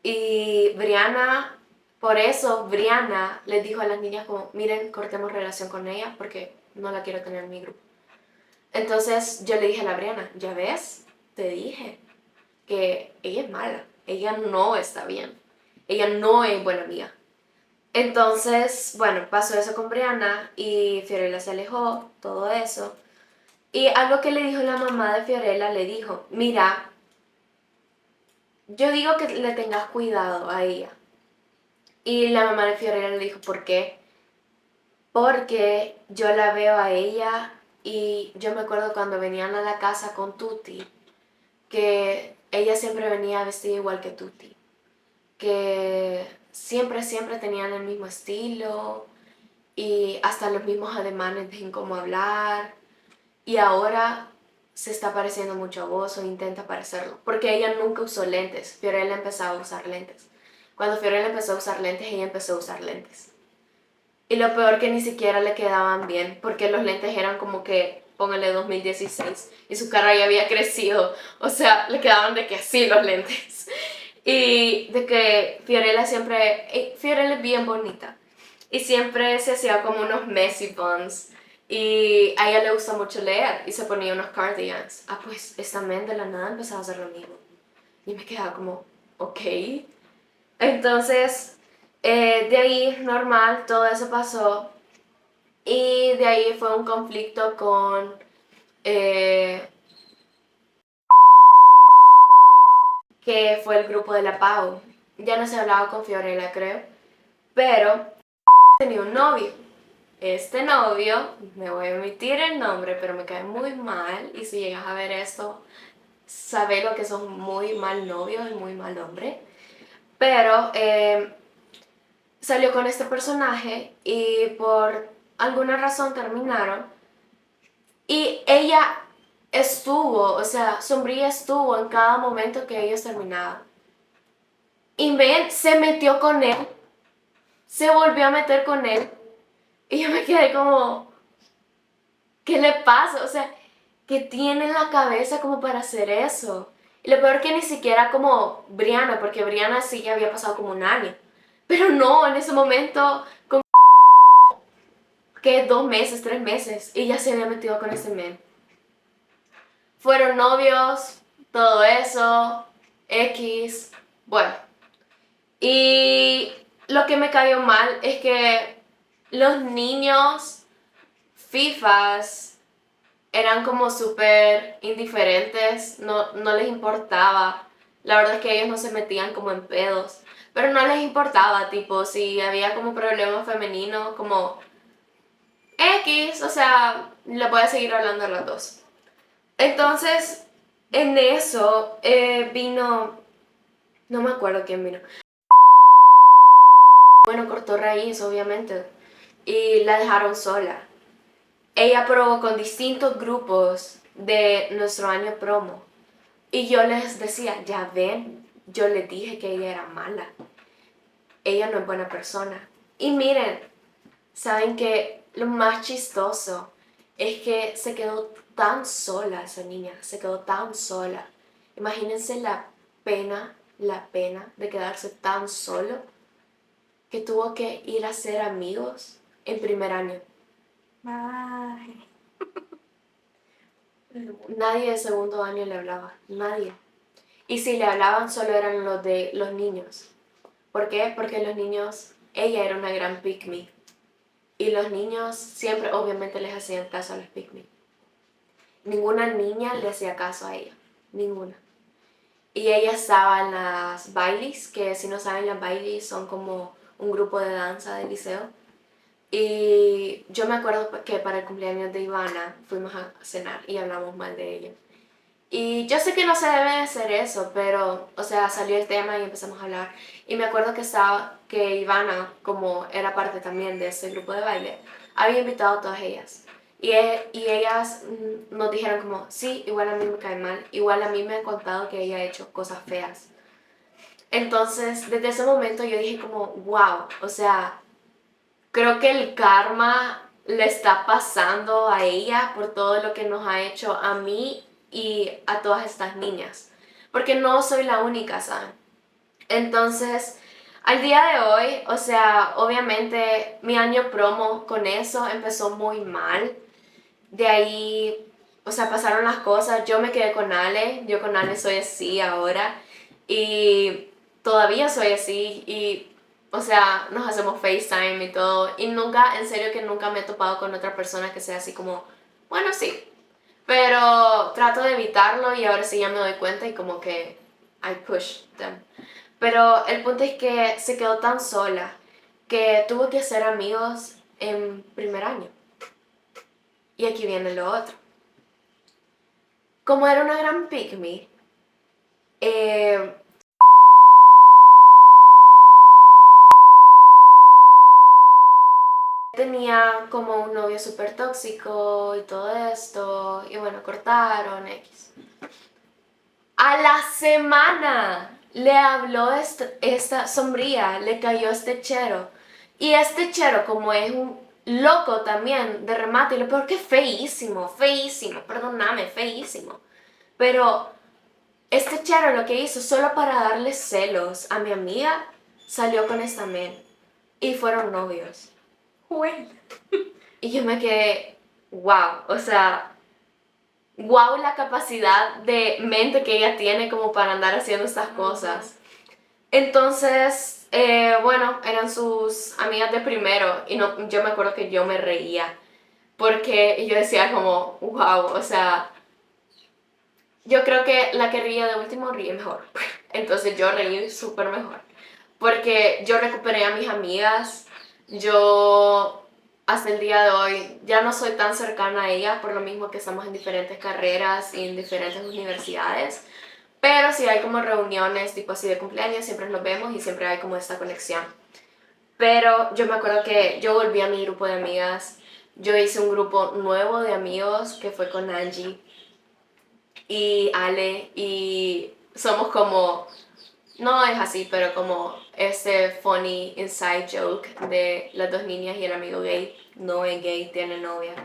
Y Brianna, por eso Brianna les dijo a las niñas como, miren, cortemos relación con ella porque no la quiero tener en mi grupo. Entonces yo le dije a la Brianna, ya ves, te dije que ella es mala, ella no está bien, ella no es buena amiga. Entonces, bueno, pasó eso con Brianna y Fiorella se alejó, todo eso. Y algo que le dijo la mamá de Fiorella, le dijo, mira, yo digo que le tengas cuidado a ella. Y la mamá de Fiorella le dijo, ¿por qué? Porque yo la veo a ella y yo me acuerdo cuando venían a la casa con Tuti, que ella siempre venía vestida igual que Tuti, que siempre tenían el mismo estilo y hasta los mismos ademanes en cómo hablar, y ahora se está pareciendo mucho a vos o intenta parecerlo, porque ella nunca usó lentes. Fiorella empezó a usar lentes. Cuando Fiorella empezó a usar lentes, ella empezó a usar lentes. Y lo peor que ni siquiera le quedaban bien, porque los lentes eran como que, póngale 2016, y su cara ya había crecido. O sea, le quedaban de que así los lentes. Y de que Fiorella Fiorella es bien bonita. Y siempre se hacía como unos messy buns. Y a ella le gusta mucho leer y se ponía unos cardigans. Pues esta men de la nada empezaba a hacer lo mismo. Y me quedaba como, ok. Entonces, de ahí, normal, todo eso pasó. Y de ahí fue un conflicto con que fue el grupo de la Pau. Ya no se hablaba con Fiorella, creo, pero tenía un novio. Este novio, me voy a omitir el nombre, pero me cae muy mal, y si llegas a ver esto, sabe lo que son muy mal novios y muy mal hombre. Pero salió con este personaje y por alguna razón terminaron. Y ella estuvo, o sea, Sombría estuvo en cada momento que ellos terminaban. Y Ben se metió con él, se volvió a meter con él. Y yo me quedé como, ¿qué le pasa? O sea, ¿qué tiene en la cabeza como para hacer eso? Y lo peor que ni siquiera como Brianna, porque Brianna sí ya había pasado como un año. Pero no, en ese momento, con que 2 meses, 3 meses, y ya se había metido con ese men. Fueron novios, todo eso, X, bueno. Y lo que me cayó mal es que los niños FIFAs eran como súper indiferentes, no les importaba. La verdad es que ellos no se metían como en pedos, pero no les importaba, tipo, si había como problema femenino, como X, o sea, le voy a seguir hablando a las dos. Entonces, en eso vino, no me acuerdo quién vino. Bueno, cortó raíz, obviamente, y la dejaron sola. Ella probó con distintos grupos de nuestro año promo. Y yo les decía, ya ven, yo les dije que ella era mala. Ella no es buena persona. Y miren, saben que lo más chistoso es que se quedó tan sola esa niña, se quedó tan sola. Imagínense la pena de quedarse tan solo que tuvo que ir a ser amigos en primer año. Ay. Nadie de segundo año le hablaba, nadie. Y si le hablaban solo eran los de los niños. ¿Por qué? Porque los niños, ella era una gran pick me. Y los niños siempre obviamente les hacían caso a los pick me. Ninguna niña le hacía caso a ella, ninguna. Y ella estaba en las bailes, que si no saben, las bailes son como un grupo de danza del liceo. Y yo me acuerdo que para el cumpleaños de Ivana fuimos a cenar y hablamos mal de ella. Y yo sé que no se debe hacer eso, pero, o sea, salió el tema y empezamos a hablar. Y me acuerdo que Ivana, como era parte también de ese grupo de baile, había invitado a todas ellas. Y ellas nos dijeron como, sí, igual a mí me cae mal, igual a mí me han contado que ella ha hecho cosas feas. Entonces, desde ese momento yo dije como, wow, o sea, creo que el karma le está pasando a ella por todo lo que nos ha hecho a mí y a todas estas niñas. Porque no soy la única, ¿saben? Entonces, al día de hoy, o sea, obviamente mi año promo con eso empezó muy mal. De ahí, o sea, pasaron las cosas. Yo me quedé con Ale, yo con Ale soy así ahora. Y todavía soy así. Y o sea, nos hacemos FaceTime y todo. Y nunca, en serio que nunca me he topado con otra persona que sea así como, bueno, sí. Pero trato de evitarlo y ahora sí ya me doy cuenta y como que I push them. Pero el punto es que se quedó tan sola que tuvo que ser amigos en primer año. Y aquí viene lo otro. Como era una gran pick me, tenía como un novio súper tóxico y todo esto, y bueno, cortaron X. A la semana le habló esta Sombría, le cayó este chero. Y este chero, como es un loco también de remate, y lo peor que es feísimo, feísimo, perdóname, feísimo. Pero este chero lo que hizo solo para darle celos a mi amiga, salió con esta men. Y fueron novios. Bueno. Y yo me quedé, wow, o sea, wow la capacidad de mente que ella tiene como para andar haciendo estas cosas. Entonces, bueno, eran sus amigas de primero y no, yo me acuerdo que yo me reía porque yo decía como, wow, o sea, yo creo que la que ríe de último ríe mejor. Entonces yo reí súper mejor. Porque yo recuperé a mis amigas, yo hasta el día de hoy ya no soy tan cercana a ellas por lo mismo que estamos en diferentes carreras y en diferentes universidades. Pero sí hay como reuniones tipo así de cumpleaños, siempre nos vemos y siempre hay como esta conexión. Pero yo me acuerdo que yo volví a mi grupo de amigas, yo hice un grupo nuevo de amigos que fue con Angie y Ale y somos como, no es así, pero como ese funny inside joke de las dos niñas y el amigo gay. No es gay, tiene novia.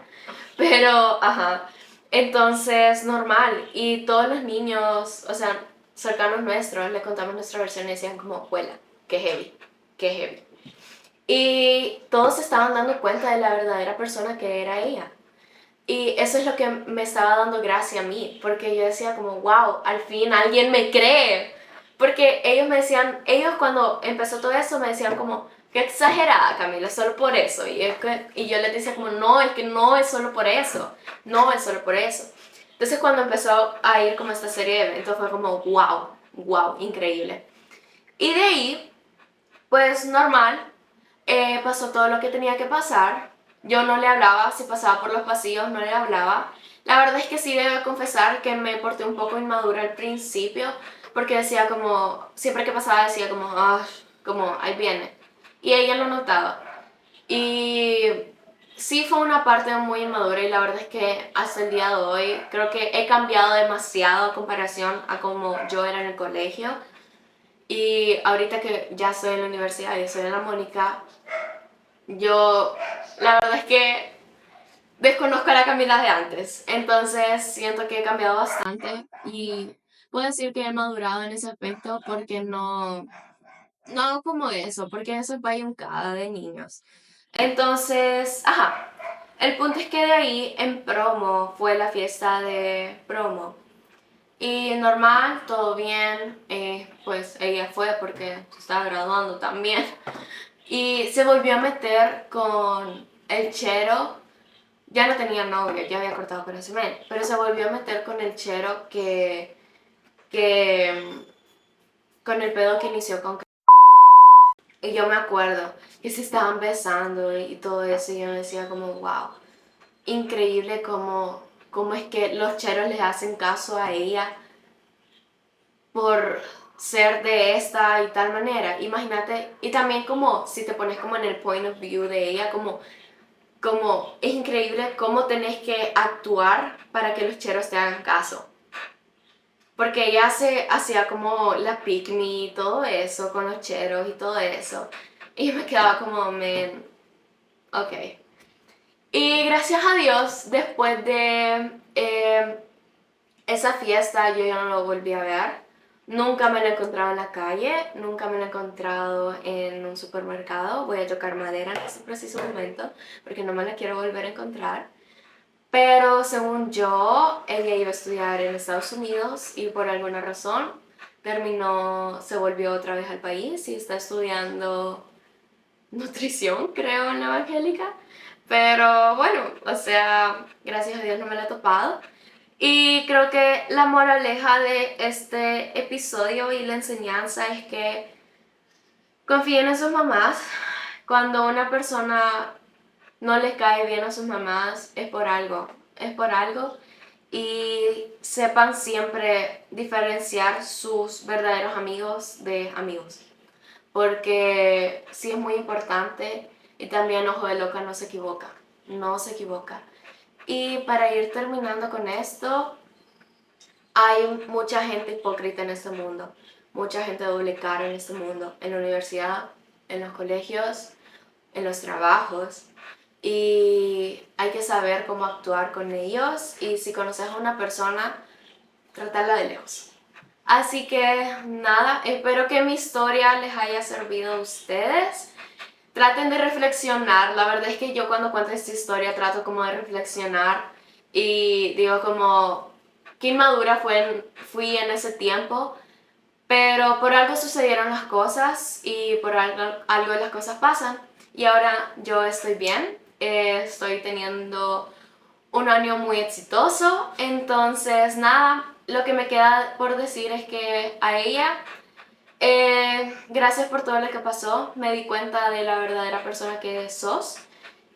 Pero, ajá. Entonces, normal. Y todos los niños, o sea, cercanos nuestros, le contamos nuestra versión y decían como, huela, qué heavy, qué heavy. Y todos se estaban dando cuenta de la verdadera persona que era ella. Y eso es lo que me estaba dando gracia a mí, porque yo decía como, wow, al fin alguien me cree. Porque ellos me decían, ellos cuando empezó todo eso me decían como, qué exagerada Camila, solo por eso. Y yo les decía como, no, es que no es solo por eso, no es solo por eso. Entonces cuando empezó a ir como esta serie de eventos fue como, wow, wow, increíble. Y de ahí, pues normal, pasó todo lo que tenía que pasar. Yo no le hablaba, si pasaba por los pasillos no le hablaba. La verdad es que sí debo confesar que me porté un poco inmadura al principio, porque decía como, siempre que pasaba decía como, ah, como, ahí viene. Y ella lo notaba. Y sí fue una parte muy inmadura y la verdad es que hasta el día de hoy creo que he cambiado demasiado a comparación a como yo era en el colegio. Y ahorita que ya estoy en la universidad y estoy en la Mónica, yo la verdad es que desconozco a la Camila de antes, entonces siento que he cambiado bastante y puedo decir que he madurado en ese aspecto porque no hago como eso, porque eso es payuncada de niños. Entonces, ajá, el punto es que de ahí en promo fue la fiesta de promo y normal, todo bien, pues ella fue porque se estaba graduando también. Y se volvió a meter con el chero. Ya no tenía novio, ya había cortado con ese men. Pero se volvió a meter con el chero que con el pedo que inició con. Y yo me acuerdo que se estaban besando y todo eso. Y yo me decía como, wow, increíble cómo es que los cheros les hacen caso a ella por ser de esta y tal manera. Imagínate, y también como si te pones como en el point of view de ella, como es increíble cómo tenés que actuar para que los cheros te hagan caso. Porque ella se hacía como la pick me y todo eso con los cheros y todo eso. Y yo me quedaba como, man, ok. Y gracias a Dios, después de esa fiesta yo ya no lo volví a ver. Nunca me lo he encontrado en la calle, nunca me lo he encontrado en un supermercado. Voy a tocar madera en ese preciso momento porque no me la quiero volver a encontrar. Pero según yo, ella iba a estudiar en Estados Unidos y por alguna razón terminó, se volvió otra vez al país y está estudiando nutrición, creo, en la evangélica. Pero bueno, o sea, gracias a Dios no me la he topado. Y creo que la moraleja de este episodio y la enseñanza es que confíen en sus mamás. Cuando una persona no les cae bien a sus mamás, es por algo. Y sepan siempre diferenciar sus verdaderos amigos de amigos. Porque sí es muy importante y también ojo de loca no se equivoca, no se equivoca. Y para ir terminando con esto, hay mucha gente hipócrita en este mundo, mucha gente doble cara en este mundo, en la universidad, en los colegios, en los trabajos. Y hay que saber cómo actuar con ellos y si conoces a una persona, tratarla de lejos. Así que nada, espero que mi historia les haya servido a ustedes. Traten de reflexionar, la verdad es que yo cuando cuento esta historia trato como de reflexionar y digo como qué inmadura fui en ese tiempo, pero por algo sucedieron las cosas y por algo las cosas pasan y ahora yo estoy bien, estoy teniendo un año muy exitoso, entonces nada, lo que me queda por decir es que a ella Gracias por todo lo que pasó. Me di cuenta de la verdadera persona que sos.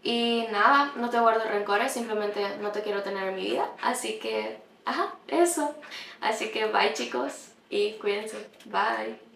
Y nada, no te guardo rencores, simplemente no te quiero tener en mi vida. Así que, ajá, eso. Así que bye chicos y cuídense. Bye.